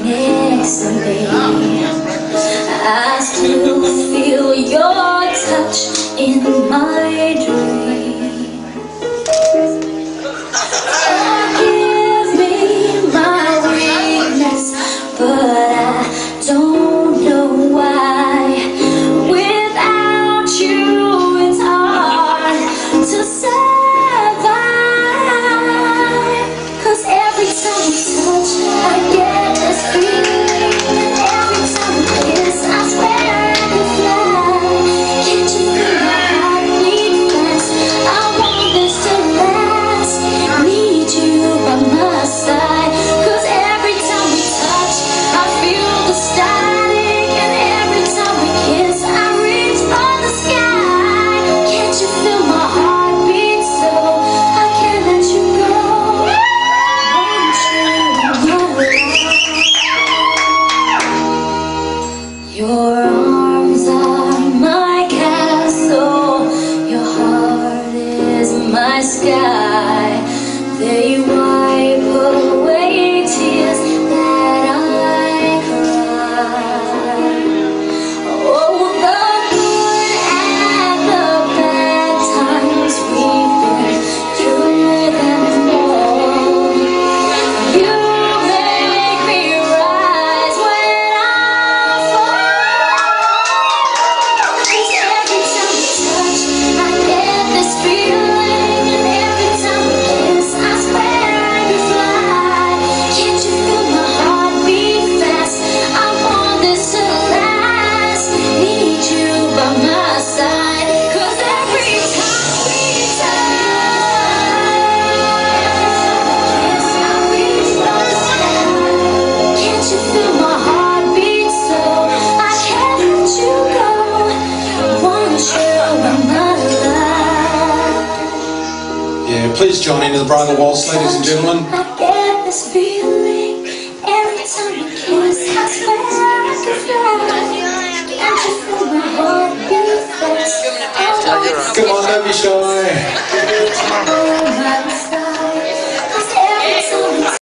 next to me. I still feel your touch in my dreams. Forgive me my weakness, but I don't know why. Without you, it's hard to survive. 'Cause every time we touch, I get this feeling. Every time we kiss, I swear I could fly. Can't you feel my heartbeat fast? I want this to last. Need you by my side. 'Cause every time we touch, I feel the static. And every time we kiss, I reach for the sky. Can't you feel my heartbeat so I can't let you go? Want you in my life. Your arms are my castle. Your heart is my sky. They wipe away tears that I cry. Oh, the good and the bad times we've been through them all. You make me rise when I fall. 'Cause every time we touch, I get this feeling. And every time we kiss, I swear I could fly. Can't you feel my heartbeat fast? I want this to last. Need you by my side. 'Cause every time we touch, I reach for the sky. Can't you feel my heartbeat so I can't let you go? Want you by my life. Yeah, please join into the bridal waltz, ladies and gentlemen. I get this feeling every time you kiss. I swear I could fly. Can't you feel my heartbeat fast? I want Come on, don't be shy. you by my